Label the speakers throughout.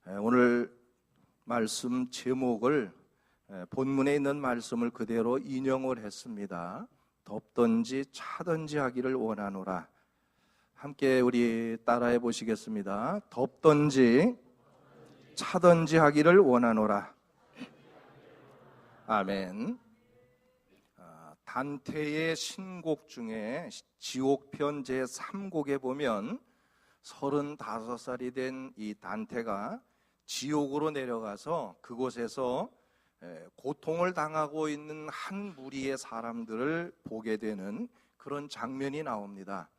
Speaker 1: 오늘 말씀 제목을 본문에 있는 말씀을 그대로 인용을 했습니다. 덥든지 차든지 하기를 원하노라. 함께 우리 따라해 보시겠습니다. 덥든지 차든지 하기를 원하노라. 아멘. 단테의 신곡 중에 지옥편 제3곡에 보면 35살이 된 이 단테가 지옥으로 내려가서 그곳에서 고통을 당하고 있는 한 무리의 사람들을 보게 되는 그런 장면이 나옵니다.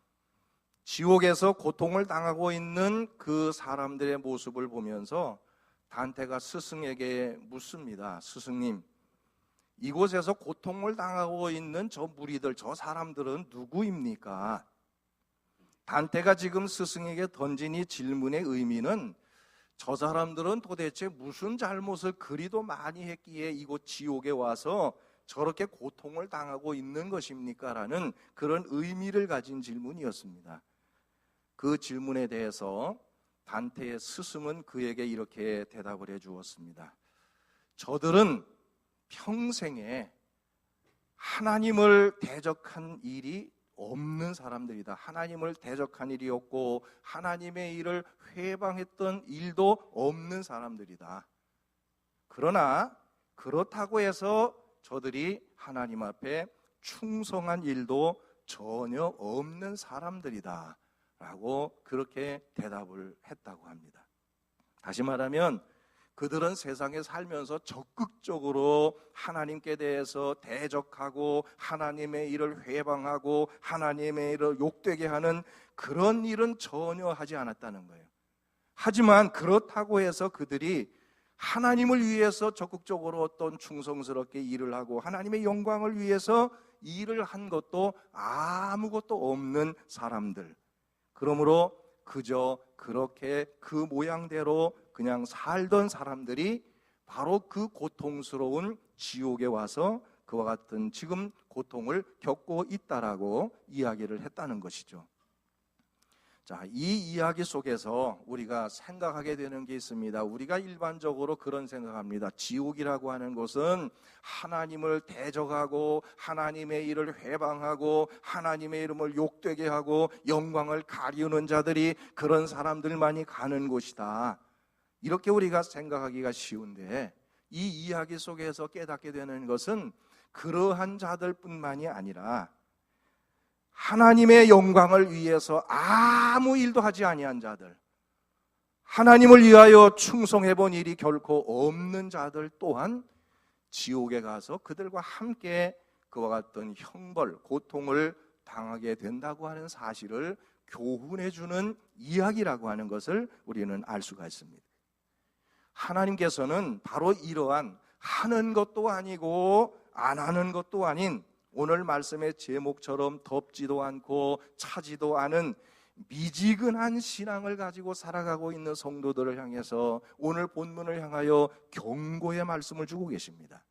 Speaker 1: 지옥에서 고통을 당하고 있는 그 사람들의 모습을 보면서 단테가 스승에게 묻습니다. 스승님, 이곳에서 고통을 당하고 있는 저 무리들, 저 사람들은 누구입니까? 단테가 지금 스승에게 던진 이 질문의 의미는 저 사람들은 도대체 무슨 잘못을 그리도 많이 했기에 이곳 지옥에 와서 저렇게 고통을 당하고 있는 것입니까? 라는 그런 의미를 가진 질문이었습니다. 그 질문에 대해서 단테의 스승은 그에게 이렇게 대답을 해 주었습니다. 저들은 평생에 하나님을 대적한 일이 없는 사람들이다. 하나님을 대적한 일이 없고 하나님의 일을 회방했던 일도 없는 사람들이다. 그러나 그렇다고 해서 저들이 하나님 앞에 충성한 일도 전혀 없는 사람들이다 라고 그렇게 대답을 했다고 합니다. 다시 말하면 그들은 세상에 살면서 적극적으로 하나님께 대해서 대적하고 하나님의 일을 회방하고 하나님의 일을 욕되게 하는 그런 일은 전혀 하지 않았다는 거예요. 하지만 그렇다고 해서 그들이 하나님을 위해서 적극적으로 어떤 충성스럽게 일을 하고 하나님의 영광을 위해서 일을 한 것도 아무것도 없는 사람들, 그러므로 그저 그렇게 그 모양대로 그냥 살던 사람들이 바로 그 고통스러운 지옥에 와서 그와 같은 지금 고통을 겪고 있다라고 이야기를 했다는 것이죠. 자, 이 이야기 속에서 우리가 생각하게 되는 게 있습니다. 우리가 일반적으로 그런 생각합니다. 지옥이라고 하는 것은 하나님을 대적하고 하나님의 일을 회방하고 하나님의 이름을 욕되게 하고 영광을 가리우는 자들이 그런 사람들만이 가는 곳이다. 이렇게 우리가 생각하기가 쉬운데 이 이야기 속에서 깨닫게 되는 것은 그러한 자들뿐만이 아니라 하나님의 영광을 위해서 아무 일도 하지 아니한 자들, 하나님을 위하여 충성해 본 일이 결코 없는 자들 또한 지옥에 가서 그들과 함께 그와 같은 형벌, 고통을 당하게 된다고 하는 사실을 교훈해 주는 이야기라고 하는 것을 우리는 알 수가 있습니다. 하나님께서는 바로 이러한 하는 것도 아니고 안 하는 것도 아닌 오늘 말씀의 제목처럼 덥지도 않고 차지도 않은 미지근한 신앙을 가지고 살아가고 있는 성도들을 향해서 오늘 본문을 향하여 경고의 말씀을 주고 계십니다.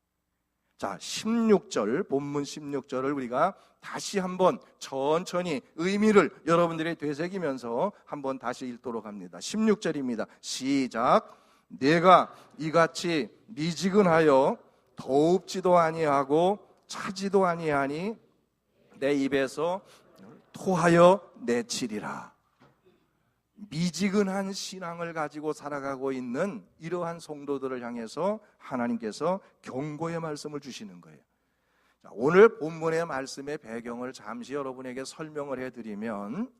Speaker 1: 자, 16절, 본문 16절을 우리가 다시 한번 천천히 의미를 여러분들이 되새기면서 한번 다시 읽도록 합니다. 16절입니다. 시작. 내가 이같이 미지근하여 더웁지도 아니하고 차지도 아니하니 내 입에서 토하여 내치리라. 미지근한 신앙을 가지고 살아가고 있는 이러한 성도들을 향해서 하나님께서 경고의 말씀을 주시는 거예요. 자, 오늘 본문의 말씀의 배경을 잠시 여러분에게 설명을 해드리면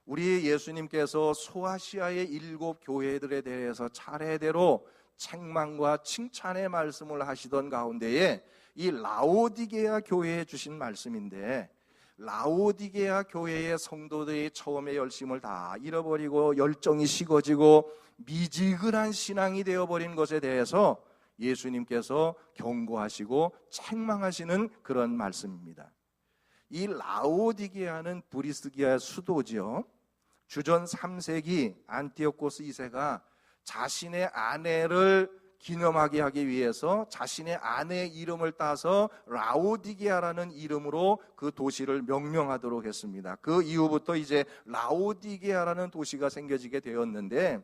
Speaker 1: 우리 예수님께서 소아시아의 7 교회들에 대해서 차례대로 책망과 칭찬의 말씀을 하시던 가운데에 이 라오디게아 교회에 주신 말씀인데, 라오디게아 교회의 성도들이 처음에 열심을 다 잃어버리고 열정이 식어지고 미지근한 신앙이 되어버린 것에 대해서 예수님께서 경고하시고 책망하시는 그런 말씀입니다. 이 라오디게아는 브리스기아의 수도죠. 주전 3세기 안티오코스 2세가 자신의 아내를 기념하게 하기 위해서 자신의 아내의 이름을 따서 라오디게아라는 이름으로 그 도시를 명명하도록 했습니다. 그 이후부터 이제 라오디게아라는 도시가 생겨지게 되었는데,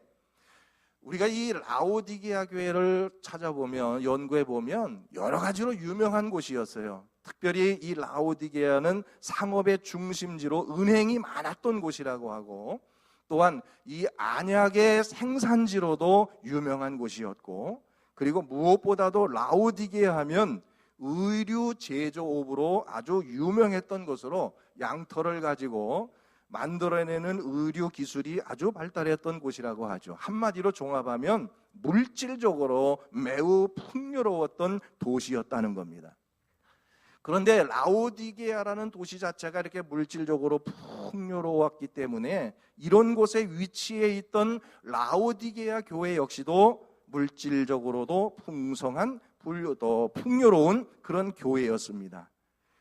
Speaker 1: 우리가 이 라오디게아 교회를 찾아보면, 연구해 보면 여러 가지로 유명한 곳이었어요. 특별히 이 라오디게아는 상업의 중심지로 은행이 많았던 곳이라고 하고, 또한 이 안약의 생산지로도 유명한 곳이었고, 그리고 무엇보다도 라오디게아 하면 의류 제조업으로 아주 유명했던 것으로 양털을 가지고 만들어내는 의류 기술이 아주 발달했던 곳이라고 하죠. 한마디로 종합하면 물질적으로 매우 풍요로웠던 도시였다는 겁니다. 그런데 라오디게아라는 도시 자체가 이렇게 물질적으로 풍요로웠기 때문에 이런 곳에 위치해 있던 라오디게아 교회 역시도 물질적으로도 풍성한 풍요로운 그런 교회였습니다.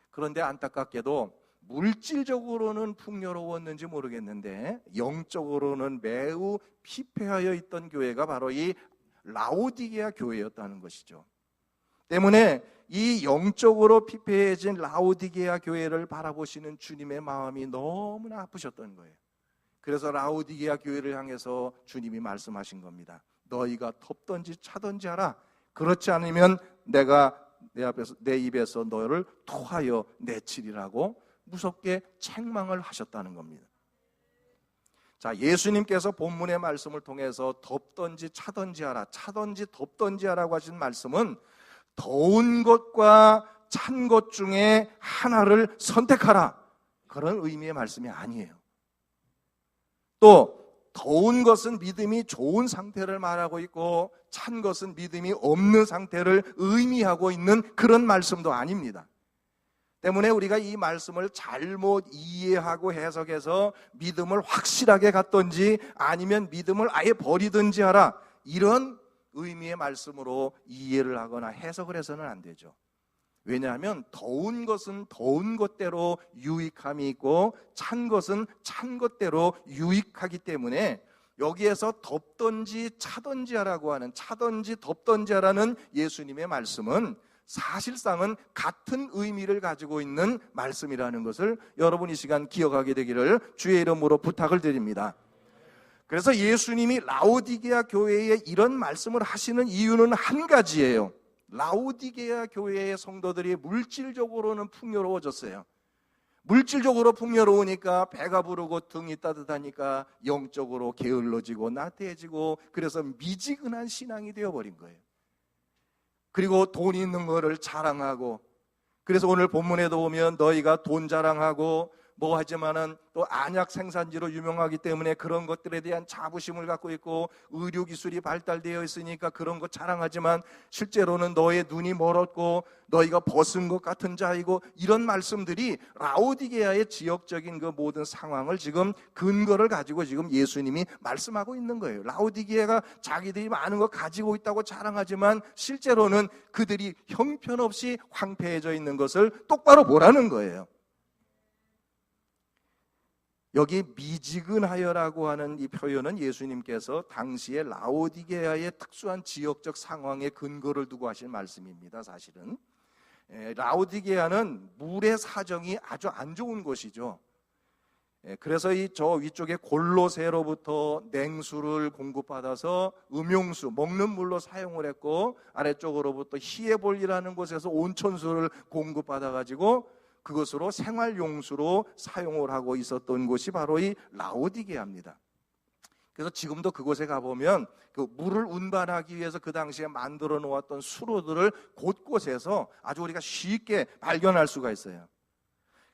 Speaker 1: 그런데 안타깝게도 물질적으로는 풍요로웠는지 모르겠는데 영적으로는 매우 피폐하여 있던 교회가 바로 이 라오디게아 교회였다는 것이죠. 때문에 이 영적으로 피폐해진 라오디게아 교회를 바라보시는 주님의 마음이 너무나 아프셨던 거예요. 그래서 라오디게아 교회를 향해서 주님이 말씀하신 겁니다. 너희가 덮든지 차든지 하라. 그렇지 않으면 내가 내 입에서 너를 토하여 내치리라고 무섭게 책망을 하셨다는 겁니다. 자, 예수님께서 본문의 말씀을 통해서 덮든지 차든지 하라, 차든지 덮든지 하라고 하신 말씀은 더운 것과 찬 것 중에 하나를 선택하라, 그런 의미의 말씀이 아니에요. 또 더운 것은 믿음이 좋은 상태를 말하고 있고 찬 것은 믿음이 없는 상태를 의미하고 있는 그런 말씀도 아닙니다. 때문에 우리가 이 말씀을 잘못 이해하고 해석해서 믿음을 확실하게 갖든지 아니면 믿음을 아예 버리든지 하라, 이런 의미의 말씀으로 이해를 하거나 해석을 해서는 안 되죠. 왜냐하면 더운 것은 더운 것대로 유익함이 있고 찬 것은 찬 것대로 유익하기 때문에 여기에서 덮든지 차든지 하라고 하는, 차든지 덮든지 하라는 예수님의 말씀은 사실상은 같은 의미를 가지고 있는 말씀이라는 것을 여러분 이 시간 기억하게 되기를 주의 이름으로 부탁을 드립니다. 그래서 예수님이 라오디게아 교회에 이런 말씀을 하시는 이유는 한 가지예요. 라오디게아 교회의 성도들이 물질적으로는 풍요로워졌어요. 물질적으로 풍요로우니까 배가 부르고 등이 따뜻하니까 영적으로 게을러지고 나태해지고, 그래서 미지근한 신앙이 되어버린 거예요. 그리고 돈 있는 거를 자랑하고, 그래서 오늘 본문에도 보면 너희가 돈 자랑하고 뭐 하지만은 또 안약 생산지로 유명하기 때문에 그런 것들에 대한 자부심을 갖고 있고, 의료 기술이 발달되어 있으니까 그런 것 자랑하지만 실제로는 너의 눈이 멀었고 너희가 벗은 것 같은 자이고, 이런 말씀들이 라오디게아의 지역적인 그 모든 상황을 지금 근거를 가지고 지금 예수님이 말씀하고 있는 거예요. 라오디게아가 자기들이 많은 거 가지고 있다고 자랑하지만 실제로는 그들이 형편없이 황폐해져 있는 것을 똑바로 보라는 거예요. 여기 미지근하여라고 하는 이 표현은 예수님께서 당시에 라오디게아의 특수한 지역적 상황에 근거를 두고 하신 말씀입니다. 사실은 라오디게아는 물의 사정이 아주 안 좋은 곳이죠. 그래서 저 위쪽에 골로새로부터 냉수를 공급받아서 음용수, 먹는 물로 사용을 했고, 아래쪽으로부터 히에볼리라는 곳에서 온천수를 공급받아가지고 그것으로 생활용수로 사용을 하고 있었던 곳이 바로 이 라오디게아입니다. 그래서 지금도 그곳에 가보면 그 물을 운반하기 위해서 그 당시에 만들어 놓았던 수로들을 곳곳에서 아주 우리가 쉽게 발견할 수가 있어요.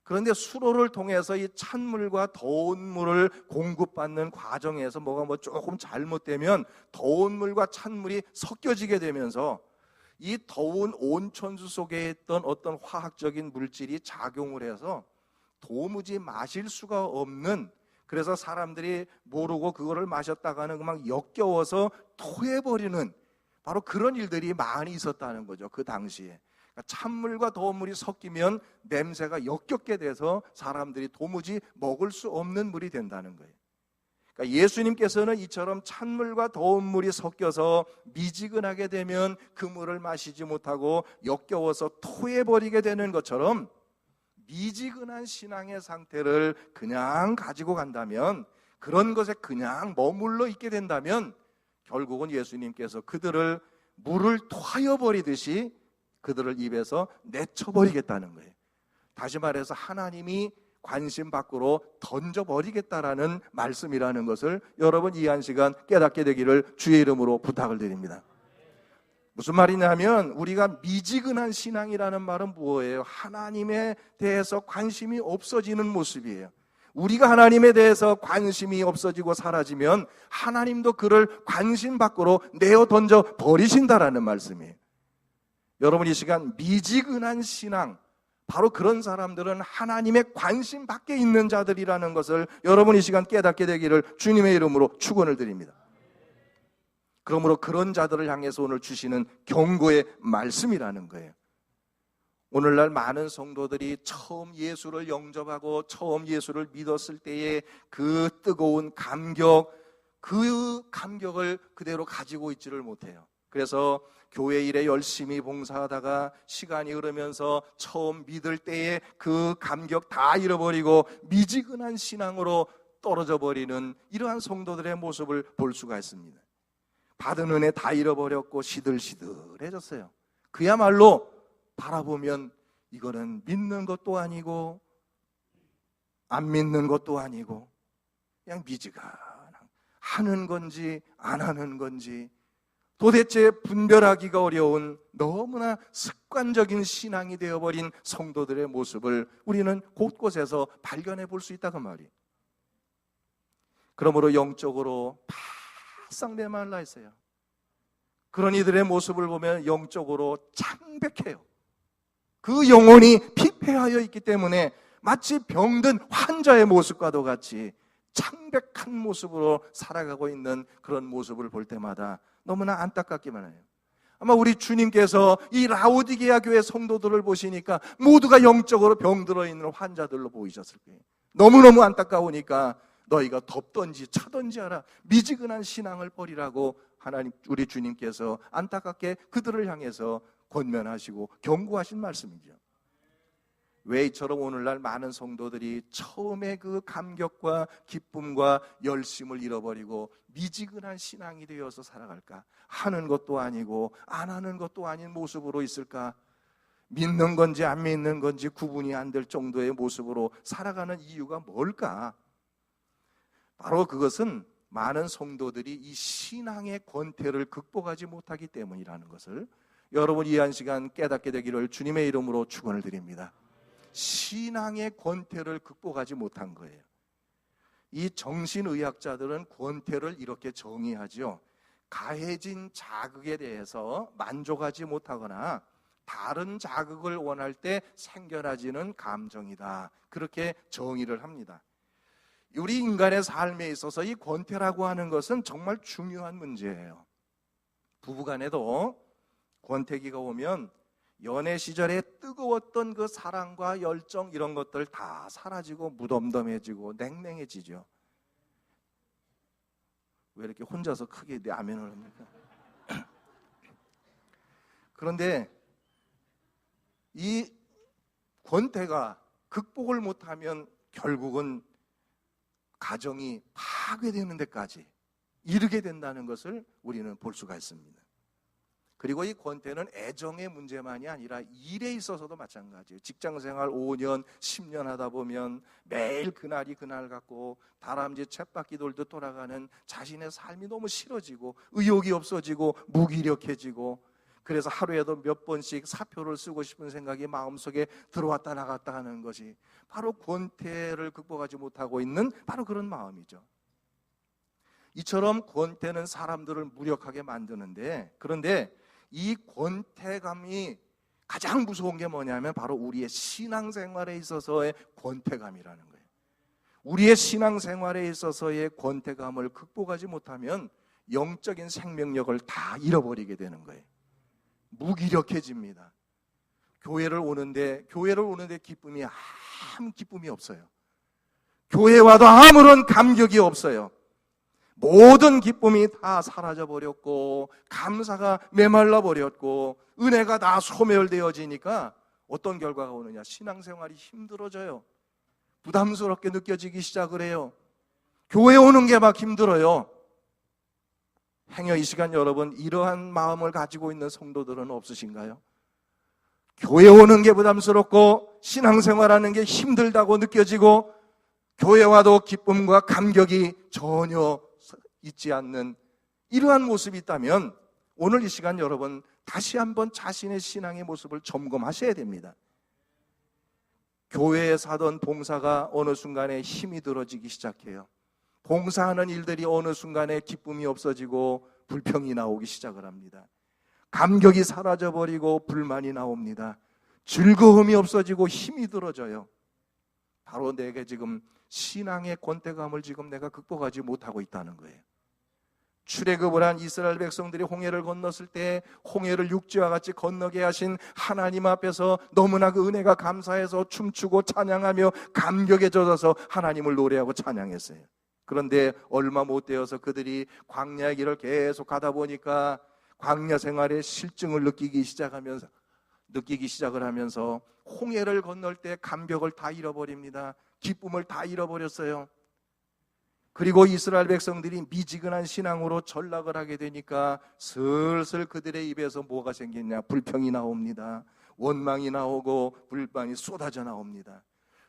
Speaker 1: 그런데 수로를 통해서 이 찬물과 더운 물을 공급받는 과정에서 뭐가 조금 잘못되면 더운 물과 찬물이 섞여지게 되면서 이 더운 온천수 속에 있던 어떤 화학적인 물질이 작용을 해서 도무지 마실 수가 없는, 그래서 사람들이 모르고 그거를 마셨다가는 막 역겨워서 토해버리는 바로 그런 일들이 많이 있었다는 거죠. 그 당시에 찬물과 더운 물이 섞이면 냄새가 역겹게 돼서 사람들이 도무지 먹을 수 없는 물이 된다는 거예요. 그러니까 예수님께서는 이처럼 찬물과 더운 물이 섞여서 미지근하게 되면 그 물을 마시지 못하고 역겨워서 토해버리게 되는 것처럼 미지근한 신앙의 상태를 그냥 가지고 간다면, 그런 것에 그냥 머물러 있게 된다면 결국은 예수님께서 그들을 물을 토하여 버리듯이 그들을 입에서 내쳐버리겠다는 거예요. 다시 말해서 하나님이 관심 밖으로 던져버리겠다라는 말씀이라는 것을 여러분 이 한 시간 깨닫게 되기를 주의 이름으로 부탁을 드립니다. 무슨 말이냐면 우리가 미지근한 신앙이라는 말은 뭐예요? 하나님에 대해서 관심이 없어지는 모습이에요. 우리가 하나님에 대해서 관심이 없어지고 사라지면 하나님도 그를 관심 밖으로 내어 던져 버리신다라는 말씀이에요. 여러분 이 시간 미지근한 신앙, 바로 그런 사람들은 하나님의 관심 밖에 있는 자들이라는 것을 여러분 이 시간 깨닫게 되기를 주님의 이름으로 축원을 드립니다. 그러므로 그런 자들을 향해서 오늘 주시는 경고의 말씀이라는 거예요. 오늘날 많은 성도들이 처음 예수를 영접하고 처음 예수를 믿었을 때의 그 뜨거운 감격, 그 감격을 그대로 가지고 있지를 못해요. 그래서 교회 일에 열심히 봉사하다가 시간이 흐르면서 처음 믿을 때의 그 감격 다 잃어버리고 미지근한 신앙으로 떨어져 버리는 이러한 성도들의 모습을 볼 수가 있습니다. 받은 은혜 다 잃어버렸고 시들시들해졌어요. 그야말로 바라보면 이거는 믿는 것도 아니고 안 믿는 것도 아니고 그냥 미지근한, 하는 건지 안 하는 건지 도대체 분별하기가 어려운 너무나 습관적인 신앙이 되어버린 성도들의 모습을 우리는 곳곳에서 발견해 볼 수 있다고 말이에요. 그러므로 영적으로 바싹 메말라 있어요. 그런 이들의 모습을 보면 영적으로 창백해요. 그 영혼이 피폐하여 있기 때문에 마치 병든 환자의 모습과도 같이 창백한 모습으로 살아가고 있는 그런 모습을 볼 때마다 너무나 안타깝기만 해요. 아마 우리 주님께서 이 라오디게아 교회 성도들을 보시니까 모두가 영적으로 병들어 있는 환자들로 보이셨을 거예요. 너무너무 안타까우니까 너희가 덮던지 차던지 하라, 미지근한 신앙을 버리라고 하나님 우리 주님께서 안타깝게 그들을 향해서 권면하시고 경고하신 말씀이죠. 왜 이처럼 오늘날 많은 성도들이 처음에 그 감격과 기쁨과 열심을 잃어버리고 미지근한 신앙이 되어서 살아갈까? 하는 것도 아니고 안 하는 것도 아닌 모습으로 있을까? 믿는 건지 안 믿는 건지 구분이 안 될 정도의 모습으로 살아가는 이유가 뭘까? 바로 그것은 많은 성도들이 이 신앙의 권태를 극복하지 못하기 때문이라는 것을 여러분 이 한 시간 깨닫게 되기를 주님의 이름으로 축원을 드립니다. 신앙의 권태를 극복하지 못한 거예요. 이 정신의학자들은 권태를 이렇게 정의하죠. 가해진 자극에 대해서 만족하지 못하거나 다른 자극을 원할 때 생겨나지는 감정이다. 그렇게 정의를 합니다. 우리 인간의 삶에 있어서 이 권태라고 하는 것은 정말 중요한 문제예요. 부부간에도 권태기가 오면 연애 시절에 뜨거웠던 그 사랑과 열정 이런 것들 다 사라지고 무덤덤해지고 냉랭해지죠. 왜 이렇게 혼자서 크게 내 아멘을 합니까? 그런데 이 권태가 극복을 못하면 결국은 가정이 파괴되는 데까지 이르게 된다는 것을 우리는 볼 수가 있습니다. 그리고 이 권태는 애정의 문제만이 아니라 일에 있어서도 마찬가지예요. 직장생활 5년, 10년 하다 보면 매일 그날이 그날 같고 다람쥐 쳇바퀴 돌듯 돌아가는 자신의 삶이 너무 싫어지고 의욕이 없어지고 무기력해지고 그래서 하루에도 몇 번씩 사표를 쓰고 싶은 생각이 마음속에 들어왔다 나갔다 하는 것이 바로 권태를 극복하지 못하고 있는 바로 그런 마음이죠. 이처럼 권태는 사람들을 무력하게 만드는데, 그런데 이 권태감이 가장 무서운 게 뭐냐면 바로 우리의 신앙생활에 있어서의 권태감이라는 거예요. 우리의 신앙생활에 있어서의 권태감을 극복하지 못하면 영적인 생명력을 다 잃어버리게 되는 거예요. 무기력해집니다. 교회를 오는데 기쁨이 아무 기쁨이 없어요. 교회 와도 아무런 감격이 없어요. 모든 기쁨이 다 사라져버렸고 감사가 메말라버렸고 은혜가 다 소멸되어지니까 어떤 결과가 오느냐? 신앙생활이 힘들어져요. 부담스럽게 느껴지기 시작을 해요. 교회 오는 게 막 힘들어요. 행여 이 시간 여러분 이러한 마음을 가지고 있는 성도들은 없으신가요? 교회 오는 게 부담스럽고 신앙생활하는 게 힘들다고 느껴지고 교회 와도 기쁨과 감격이 전혀 있지 않는 이러한 모습이 있다면 오늘 이 시간 여러분 다시 한번 자신의 신앙의 모습을 점검하셔야 됩니다. 교회에서 하던 봉사가 어느 순간에 힘이 들어지기 시작해요. 봉사하는 일들이 어느 순간에 기쁨이 없어지고 불평이 나오기 시작을 합니다. 감격이 사라져버리고 불만이 나옵니다. 즐거움이 없어지고 힘이 들어져요. 바로 내게 지금 신앙의 권태감을 지금 내가 극복하지 못하고 있다는 거예요. 출애굽을 한 이스라엘 백성들이 홍해를 건넜을 때 홍해를 육지와 같이 건너게 하신 하나님 앞에서 너무나 그 은혜가 감사해서 춤추고 찬양하며 감격에 젖어서 하나님을 노래하고 찬양했어요. 그런데 얼마 못 되어서 그들이 광야의 길을 계속 가다 보니까 광야 생활의 실증을 느끼기 시작을 하면서 홍해를 건널 때 감격을 다 잃어버립니다. 기쁨을 다 잃어버렸어요. 그리고 이스라엘 백성들이 미지근한 신앙으로 전락을 하게 되니까 슬슬 그들의 입에서 뭐가 생겼냐? 불평이 나옵니다. 원망이 나오고 불만이 쏟아져 나옵니다.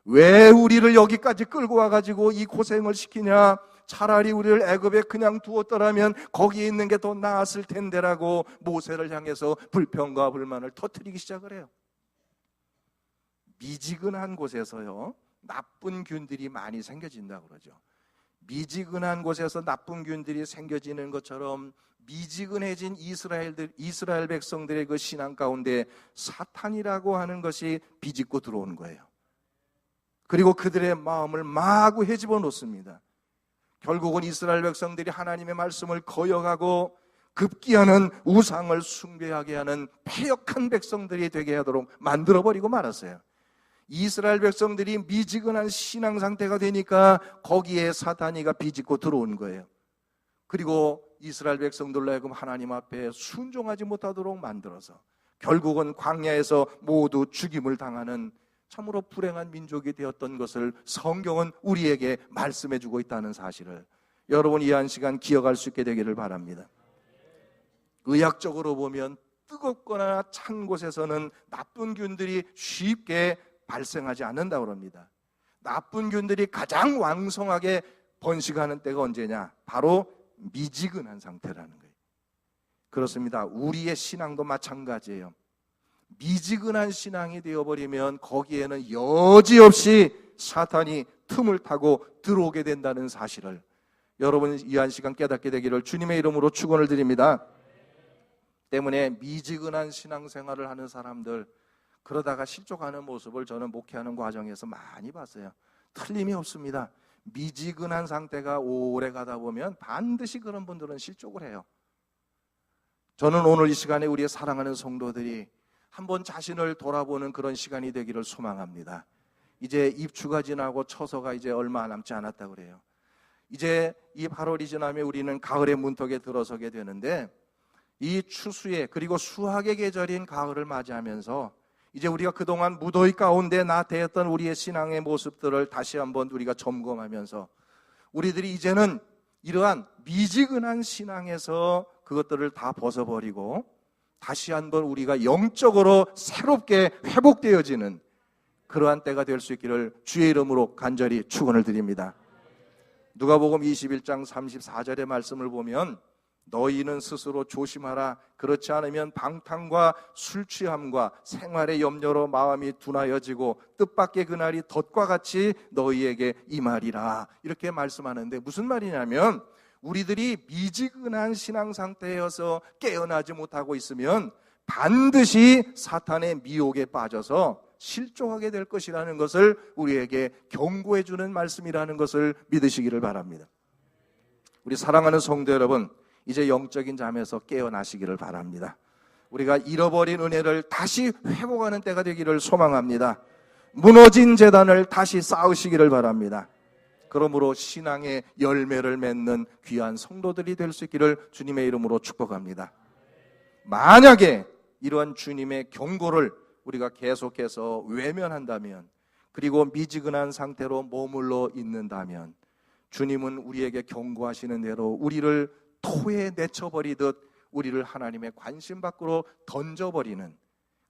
Speaker 1: 왜 우리를 여기까지 끌고 와가지고 이 고생을 시키냐? 차라리 우리를 애굽에 그냥 두었더라면 거기에 있는 게 더 나았을 텐데라고 모세를 향해서 불평과 불만을 터뜨리기 시작을 해요. 미지근한 곳에서요 나쁜 균들이 많이 생겨진다고 그러죠. 미지근한 곳에서 나쁜 균들이 생겨지는 것처럼 미지근해진 이스라엘 백성들의 그 신앙 가운데 사탄이라고 하는 것이 비집고 들어오는 거예요. 그리고 그들의 마음을 마구 헤집어 놓습니다. 결국은 이스라엘 백성들이 하나님의 말씀을 거역하고 급기야는 우상을 숭배하게 하는 패역한 백성들이 되게 하도록 만들어버리고 말았어요. 이스라엘 백성들이 미지근한 신앙 상태가 되니까 거기에 사탄이가 비집고 들어온 거예요. 그리고 이스라엘 백성들로 하여금 하나님 앞에 순종하지 못하도록 만들어서 결국은 광야에서 모두 죽임을 당하는 참으로 불행한 민족이 되었던 것을 성경은 우리에게 말씀해주고 있다는 사실을 여러분 이 한 시간 기억할 수 있게 되기를 바랍니다. 의학적으로 보면 뜨겁거나 찬 곳에서는 나쁜 균들이 쉽게 발생하지 않는다고 합니다. 나쁜 균들이 가장 왕성하게 번식하는 때가 언제냐? 바로 미지근한 상태라는 거예요. 그렇습니다. 우리의 신앙도 마찬가지예요. 미지근한 신앙이 되어버리면 거기에는 여지없이 사탄이 틈을 타고 들어오게 된다는 사실을 여러분 이 한 시간 깨닫게 되기를 주님의 이름으로 축원을 드립니다. 때문에 미지근한 신앙생활을 하는 사람들 그러다가 실족하는 모습을 저는 목회하는 과정에서 많이 봤어요. 틀림이 없습니다. 미지근한 상태가 오래 가다 보면 반드시 그런 분들은 실족을 해요. 저는 오늘 이 시간에 우리의 사랑하는 성도들이 한번 자신을 돌아보는 그런 시간이 되기를 소망합니다. 이제 입추가 지나고 처서가 이제 얼마 남지 않았다고 그래요. 이제 이 8월이 지나면 우리는 가을의 문턱에 들어서게 되는데 이 추수의 그리고 수확의 계절인 가을을 맞이하면서 이제 우리가 그동안 무더위 가운데 나태했던 우리의 신앙의 모습들을 다시 한번 우리가 점검하면서 우리들이 이제는 이러한 미지근한 신앙에서 그것들을 다 벗어버리고 다시 한번 우리가 영적으로 새롭게 회복되어지는 그러한 때가 될 수 있기를 주의 이름으로 간절히 축원을 드립니다. 누가복음 21장 34절의 말씀을 보면 너희는 스스로 조심하라. 그렇지 않으면 방탕과 술 취함과 생활의 염려로 마음이 둔하여지고 뜻밖의 그날이 덫과 같이 너희에게 임하리라. 이렇게 말씀하는데 무슨 말이냐면 우리들이 미지근한 신앙 상태여서 깨어나지 못하고 있으면 반드시 사탄의 미혹에 빠져서 실족하게 될 것이라는 것을 우리에게 경고해 주는 말씀이라는 것을 믿으시기를 바랍니다. 우리 사랑하는 성도 여러분, 이제 영적인 잠에서 깨어나시기를 바랍니다. 우리가 잃어버린 은혜를 다시 회복하는 때가 되기를 소망합니다. 무너진 재단을 다시 쌓으시기를 바랍니다. 그러므로 신앙의 열매를 맺는 귀한 성도들이 될 수 있기를 주님의 이름으로 축복합니다. 만약에 이러한 주님의 경고를 우리가 계속해서 외면한다면 그리고 미지근한 상태로 머물러 있는다면 주님은 우리에게 경고하시는 대로 우리를 토에 내쳐버리듯 우리를 하나님의 관심 밖으로 던져버리는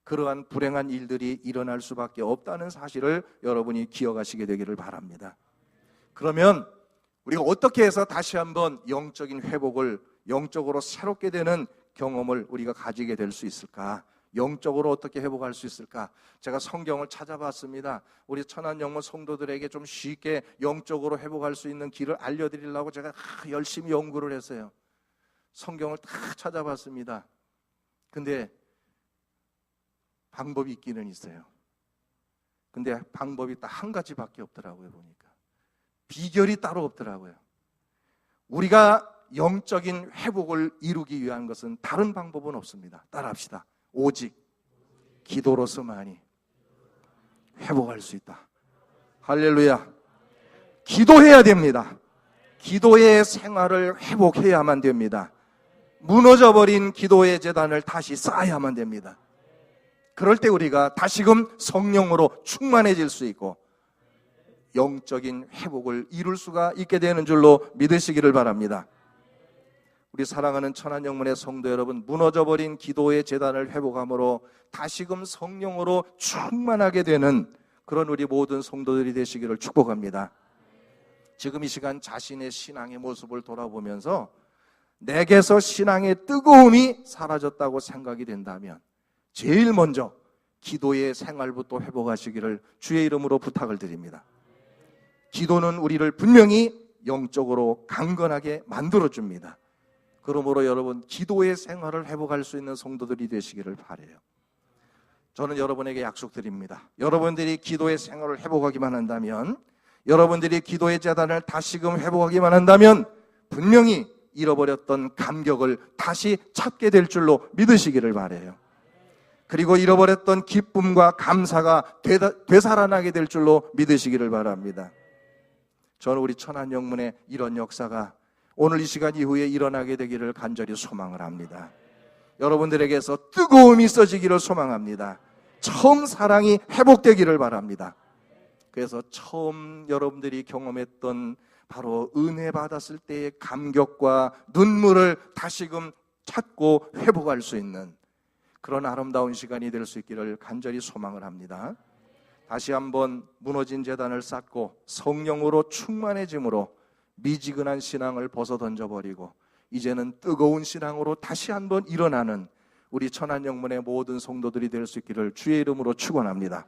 Speaker 1: 그러한 불행한 일들이 일어날 수밖에 없다는 사실을 여러분이 기억하시게 되기를 바랍니다. 그러면 우리가 어떻게 해서 다시 한번 영적인 회복을, 영적으로 새롭게 되는 경험을 우리가 가지게 될 수 있을까? 영적으로 어떻게 회복할 수 있을까? 제가 성경을 찾아봤습니다. 우리 천안영문 성도들에게 좀 쉽게 영적으로 회복할 수 있는 길을 알려드리려고 제가 열심히 연구를 했어요. 성경을 다 찾아봤습니다. 근데 방법이 있기는 있어요. 근데 방법이 딱 한 가지밖에 없더라고요. 보니까 비결이 따로 없더라고요. 우리가 영적인 회복을 이루기 위한 것은 다른 방법은 없습니다. 따라합시다. 오직 기도로서만이 회복할 수 있다. 할렐루야. 기도해야 됩니다. 기도의 생활을 회복해야만 됩니다. 무너져버린 기도의 재단을 다시 쌓아야만 됩니다. 그럴 때 우리가 다시금 성령으로 충만해질 수 있고 영적인 회복을 이룰 수가 있게 되는 줄로 믿으시기를 바랍니다. 우리 사랑하는 천안영문의 성도 여러분, 무너져버린 기도의 재단을 회복함으로 다시금 성령으로 충만하게 되는 그런 우리 모든 성도들이 되시기를 축복합니다. 지금 이 시간 자신의 신앙의 모습을 돌아보면서 내게서 신앙의 뜨거움이 사라졌다고 생각이 된다면 제일 먼저 기도의 생활부터 회복하시기를 주의 이름으로 부탁을 드립니다. 기도는 우리를 분명히 영적으로 강건하게 만들어줍니다. 그러므로 여러분, 기도의 생활을 회복할 수 있는 성도들이 되시기를 바라요. 저는 여러분에게 약속드립니다. 여러분들이 기도의 생활을 회복하기만 한다면, 여러분들이 기도의 재단을 다시금 회복하기만 한다면 분명히 잃어버렸던 감격을 다시 찾게 될 줄로 믿으시기를 바라요. 그리고 잃어버렸던 기쁨과 감사가 되살아나게 될 줄로 믿으시기를 바랍니다. 저는 우리 천안영문의 이런 역사가 오늘 이 시간 이후에 일어나게 되기를 간절히 소망을 합니다. 여러분들에게서 뜨거움이 있어지기를 소망합니다. 처음 사랑이 회복되기를 바랍니다. 그래서 처음 여러분들이 경험했던 바로 은혜 받았을 때의 감격과 눈물을 다시금 찾고 회복할 수 있는 그런 아름다운 시간이 될 수 있기를 간절히 소망을 합니다. 다시 한번 무너진 재단을 쌓고 성령으로 충만해짐으로 미지근한 신앙을 벗어던져버리고 이제는 뜨거운 신앙으로 다시 한번 일어나는 우리 천안영문의 모든 성도들이 될 수 있기를 주의 이름으로 축원합니다.